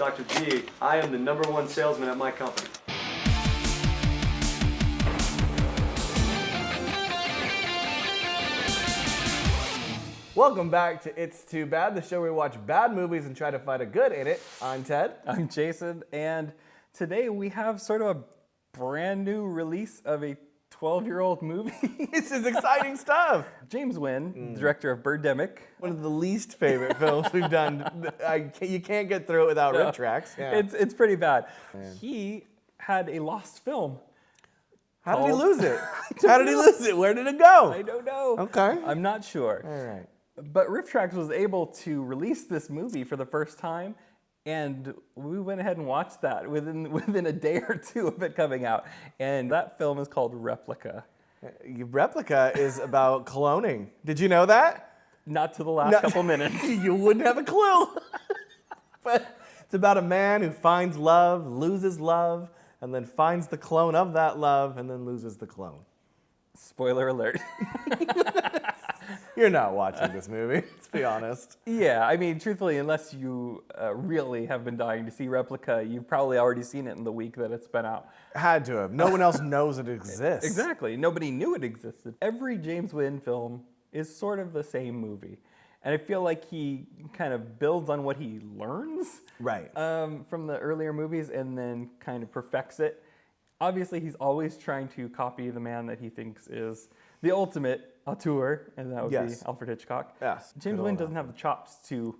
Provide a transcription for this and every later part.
Dr. G. I am the #1 salesman at my company. Welcome back to It's Too Bad, the show where we watch bad movies and try to find a good in it. I'm Ted. I'm Jason, and today we have sort of a brand new release of a 12-year-old movie. This is exciting stuff. James Nguyen, director of Birdemic. One of the least favorite films we've done. You can't get through it without rip tracks. Yeah. It's pretty bad. He had a lost film. How did he lose it? How did he lose it? Where did it go? I don't know. Okay. I'm not sure. All right. But RiffTrax was able to release this movie for the first time, and we went ahead and watched that within a day or two of it coming out. And that film is called Replica. Replica is about cloning. Did you know that? Not to the last couple minutes. You wouldn't have a clue. But it's about a man who finds love, loses love, and then finds the clone of that love, and then loses the clone. Spoiler alert. You're not watching this movie, let's be honest. Yeah, I mean, truthfully, unless you really have been dying to see Replica, you've probably already seen it in the week that it's been out. Had to have. No one else knows it exists. Exactly. Nobody knew it existed. Every James Nguyen film is sort of the same movie. And I feel like he kind of builds on what he learns from the earlier movies and then kind of perfects it. Obviously, he's always trying to copy the man that he thinks is the ultimate auteur, and that would be Alfred Hitchcock. Yes. James Nguyen doesn't have the chops to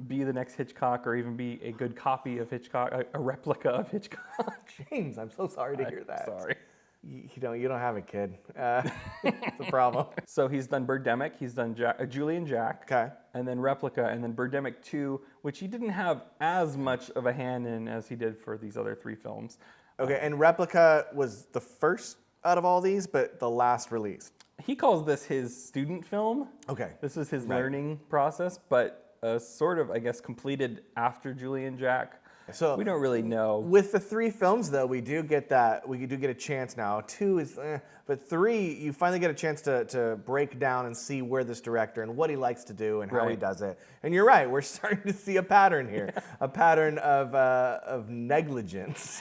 be the next Hitchcock or even be a good copy of Hitchcock, a replica of Hitchcock. James, I'm so sorry to hear that. Sorry. You don't have a kid. It's a problem. So he's done Birdemic, he's done Julie and Jack, and then Replica, and then Birdemic 2, which he didn't have as much of a hand in as he did for these other 3 films. Okay, and Replica was the first out of all these, but the last release. He calls this his student film. Okay. This is his learning process, but sort of, I guess, completed after Julie and Jack. So we don't really know. With the 3 films, though, we do get a chance now. 2 is, but 3, you finally get a chance to break down and see where this director and what he likes to do and how he does it. And you're right, we're starting to see a pattern here, a pattern of negligence.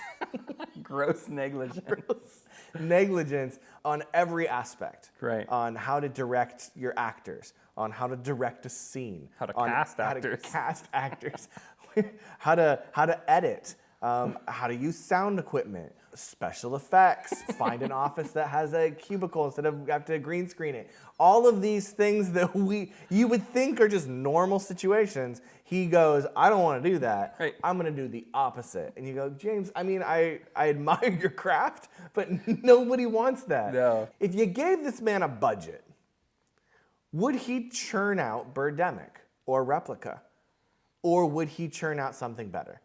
Gross negligence. Negligence on every aspect. Right. On how to direct your actors, on how to direct a scene, how to cast actors, how to edit, how to use sound equipment, special effects, find an office that has a cubicle instead of have to green screen it. All of these things that you would think are just normal situations. He goes, I don't want to do that. Right. I'm going to do the opposite. And you go, James, I mean, I admire your craft, but nobody wants that. No. If you gave this man a budget, would he churn out Birdemic or Replica? Or would he churn out something better?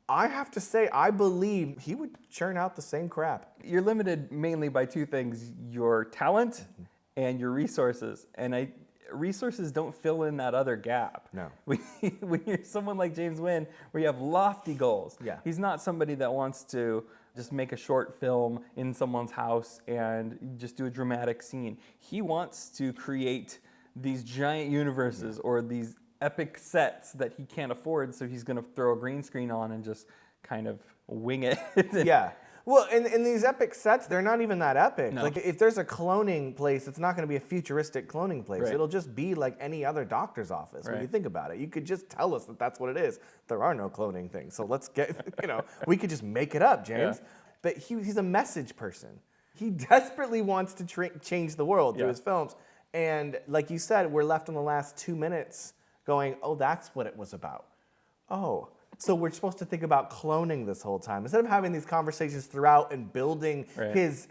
I have to say, I believe he would churn out the same crap. You're limited mainly by 2 things, your talent and your resources. And resources don't fill in that other gap. No. When you're someone like James Nguyen, where you have lofty goals, he's not somebody that wants to just make a short film in someone's house and just do a dramatic scene. He wants to create these giant universes or these epic sets that he can't afford, so he's going to throw a green screen on and just kind of wing it. Yeah. Well, in these epic sets, they're not even that epic. No. Like, if there's a cloning place, it's not going to be a futuristic cloning place. Right. It'll just be like any other doctor's office when you think about it. You could just tell us that that's what it is. There are no cloning things. So let's get, we could just make it up, James. Yeah. But he's a message person. He desperately wants to change the world through his films. And like you said, we're left in the last 2 minutes going, oh, that's what it was about. Oh, so we're supposed to think about cloning this whole time instead of having these conversations throughout and building his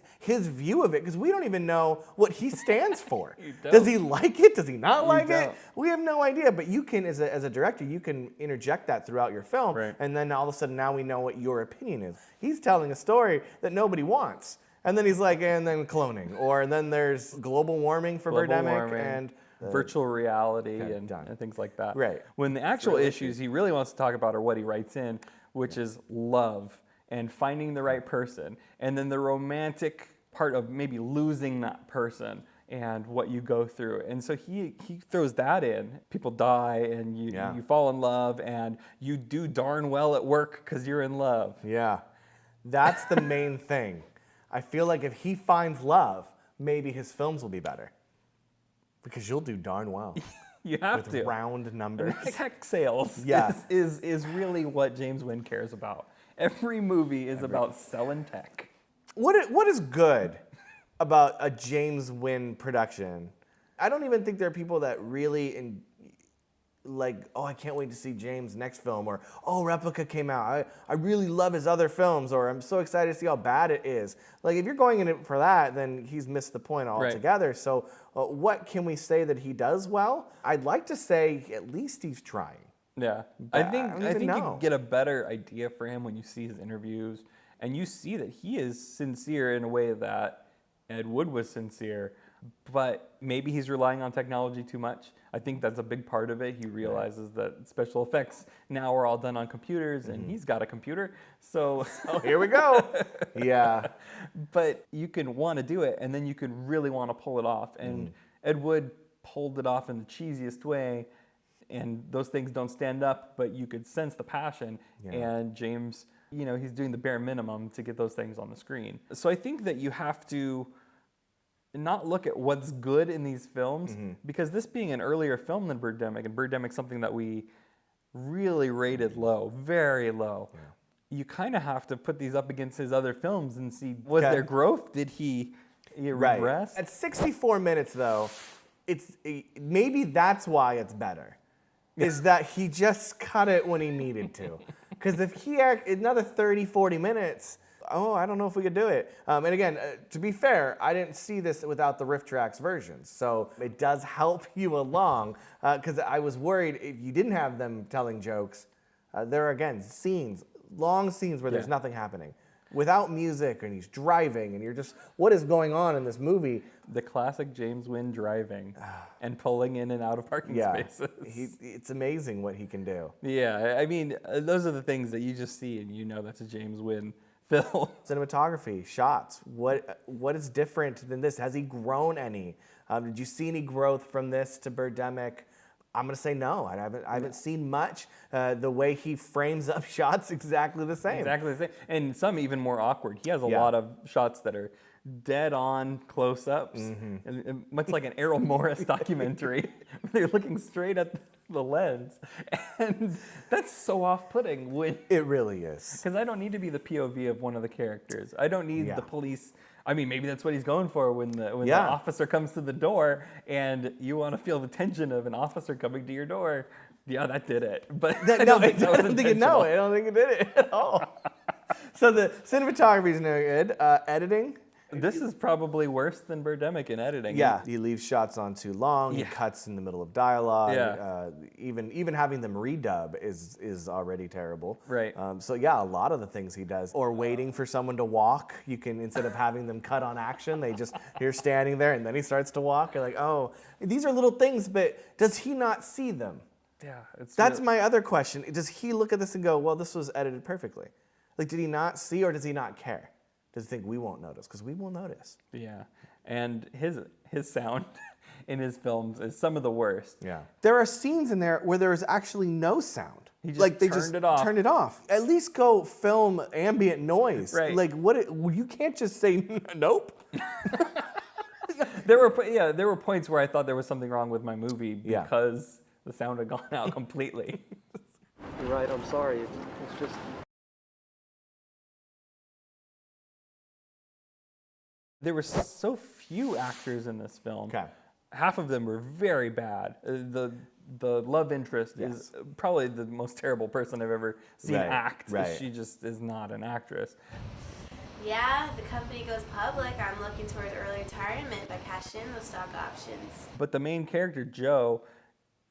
view of it, because we don't even know what he stands for. Does he like it? Does he not like it? We have no idea. But you can, as a director, you can interject that throughout your film, and then all of a sudden now we know what your opinion is. He's telling a story that nobody wants. And then he's like, and then cloning. Or and then there's global warming for Birdemic and virtual reality and things like that. Right. When the actual issues he really wants to talk about are what he writes in, which is love and finding the right person. And then the romantic part of maybe losing that person and what you go through. And so he throws that in. People die, and you fall in love, and you do darn well at work because you're in love. Yeah. That's the main thing. I feel like if he finds love, maybe his films will be better. Because you'll do darn well. You have with to. round numbers. Tech sales Yeah. is really what James Wynn cares about. Every movie is about selling tech. What is good about a James Wynn production? I don't even think there are people that really oh, I can't wait to see James' next film, or oh, Replica came out. I really love his other films, or I'm so excited to see how bad it is. Like, if you're going in it for that, then he's missed the point altogether. Right. So what can we say that he does well? I'd like to say at least he's trying. Yeah, I think you get a better idea for him when you see his interviews, and you see that he is sincere in a way that Ed Wood was sincere, but maybe he's relying on technology too much. I think that's a big part of it. He realizes that special effects now are all done on computers, and he's got a computer, so here we go. Yeah. But you can want to do it, and then you can really want to pull it off. And Ed Wood pulled it off in the cheesiest way, and those things don't stand up, but you could sense the passion. Yeah. And James, he's doing the bare minimum to get those things on the screen. So I think that you have to not look at what's good in these films, because this being an earlier film than Birdemic, and Birdemic's something that we really rated low, very low. Yeah. You kind of have to put these up against his other films and see, was there growth? Did he regress? At 64 minutes, though, maybe that's why it's better, is that he just cut it when he needed to. Because if he had another 30, 40 minutes, I don't know if we could do it. And again, to be fair, I didn't see this without the RiffTrax versions, so it does help you along, because I was worried if you didn't have them telling jokes, there are, again, long scenes where there's nothing happening. Without music, and he's driving, and you're just, what is going on in this movie? The classic James Wynn driving and pulling in and out of parking spaces. It's amazing what he can do. Yeah, I mean, those are the things that you just see, and that's a James Wynn film. Cinematography, shots, what is different than this? Has he grown any? Did you see any growth from this to Birdemic? I'm going to say no. I haven't seen much. The way he frames up shots, exactly the same. Exactly the same. And some even more awkward. He has a lot of shots that are dead on close-ups, and much like an Errol Morris documentary. They're looking straight at the lens. And that's so off-putting. It really is. Because I don't need to be the POV of one of the characters. I don't need the police. I mean, maybe that's what he's going for when the officer comes to the door, and you want to feel the tension of an officer coming to your door. Yeah, that did it. But I don't think it did it at all. So the cinematography is no good. Editing. This is probably worse than Birdemic in editing. Yeah, he leaves shots on too long. He cuts in the middle of dialogue. Yeah. Even having them redub is already terrible. Right. So yeah, a lot of the things he does, or waiting for someone to walk. You can, instead of having them cut on action, you're standing there, and then he starts to walk. You're like, oh, these are little things, but does he not see them? Yeah. That's my other question. Does he look at this and go, well, this was edited perfectly? Like, did he not see, or does he not care? Does he think we won't notice? Because we will notice. Yeah, and his sound in his films is some of the worst. Yeah, there are scenes in there where there is actually no sound. He just turned it off. At least go film ambient noise. Right. Like, you can't just say nope. There were points where I thought there was something wrong with my movie because the sound had gone out completely. You're right. I'm sorry. It's just. There were so few actors in this film. Okay. Half of them were very bad. The love interest is probably the most terrible person I've ever seen act. Right. She just is not an actress. Yeah, the company goes public. I'm looking towards early retirement by cashing in those stock options. But the main character, Joe,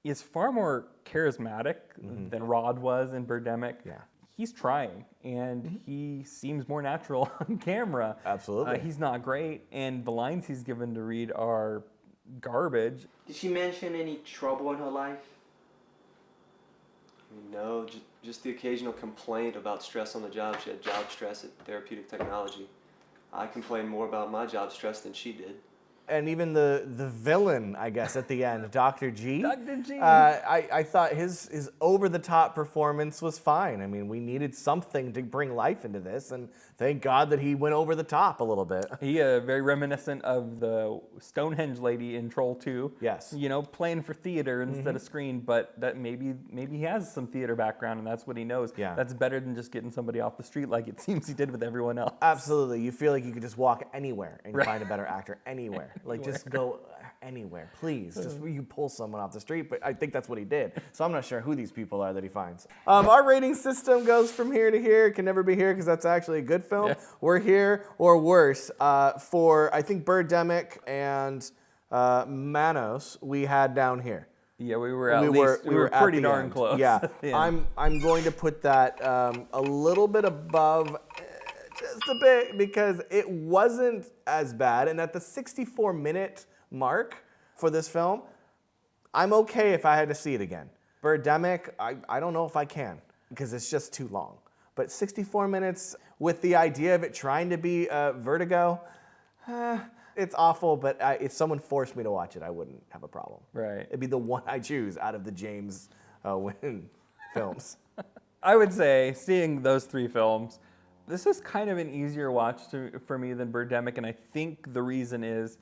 is far more charismatic than Rod was in Birdemic. Yeah. He's trying, and he seems more natural on camera. Absolutely. He's not great, and the lines he's given to read are garbage. Did she mention any trouble in her life? No, just the occasional complaint about stress on the job. She had job stress at Therapeutic Technology. I complained more about my job stress than she did. and even the villain, I guess, at the end, Dr. G. Dr. G. I thought his over-the-top performance was fine. I mean, we needed something to bring life into this, and thank God that he went over the top a little bit. He very reminiscent of the Stonehenge lady in Troll 2. Yes. You know, playing for theater instead of screen, but that maybe he has some theater background and that's what he knows. Yeah. That's better than just getting somebody off the street like it seems he did with everyone else. Absolutely. You feel like you could just walk anywhere and find a better actor anywhere. Like, just go anywhere, please. Just you pull someone off the street, but I think that's what he did. So I'm not sure who these people are that he finds. Our rating system goes from here to here. It can never be here because that's actually a good film. Yeah. We're here or worse. For, I think, Birdemic and Manos, we had down here. Yeah, we were at pretty the darn end. close. Yeah, at the end. I'm going to put that a little bit above, just a bit, because it wasn't as bad. And at the 64-minute mark for this film, I'm okay if I had to see it again. Birdemic, I don't know if I can, because it's just too long. But 64 minutes with the idea of it trying to be Vertigo, it's awful, but if someone forced me to watch it, I wouldn't have a problem. Right. It'd be the one I choose out of the James Wynn films. I would say, seeing those three films, this is kind of an easier watch for me than Birdemic, and I think the reason is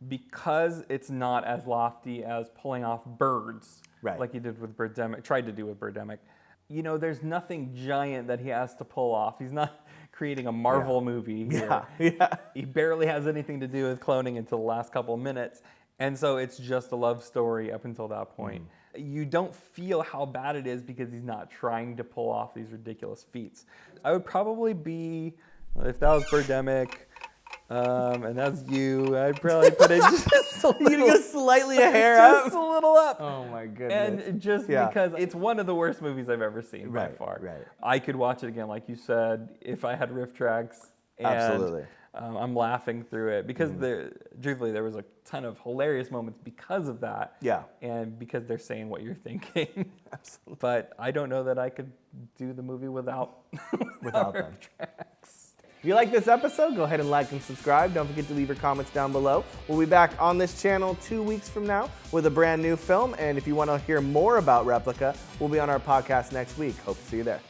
because it's not as lofty as pulling off birds, Right. like he did with Birdemic, tried to do with Birdemic. You know, there's nothing giant that he has to pull off. He's not creating a Marvel movie here. Yeah. He barely has anything to do with cloning until the last couple of minutes. And so it's just a love story up until that point. You don't feel how bad it is because he's not trying to pull off these ridiculous feats. I would probably be, if that was Birdemic, and that's you, I'd probably put it just a You're little, gonna go slightly a hair up. just a little up. Oh my goodness. And just Yeah. because it's one of the worst movies I've ever seen by Right, far. right. I could watch it again, like you said, if I had riff tracks. And, Absolutely. I'm laughing through it because truthfully there was a ton of hilarious moments because of that. Yeah. And because they're saying what you're thinking. Absolutely. But I don't know that I could do the movie without Without them. riff tracks. If you like this episode, go ahead and like and subscribe. Don't forget to leave your comments down below. We'll be back on this channel 2 weeks from now with a brand new film. And if you want to hear more about Replica, we'll be on our podcast next week. Hope to see you there.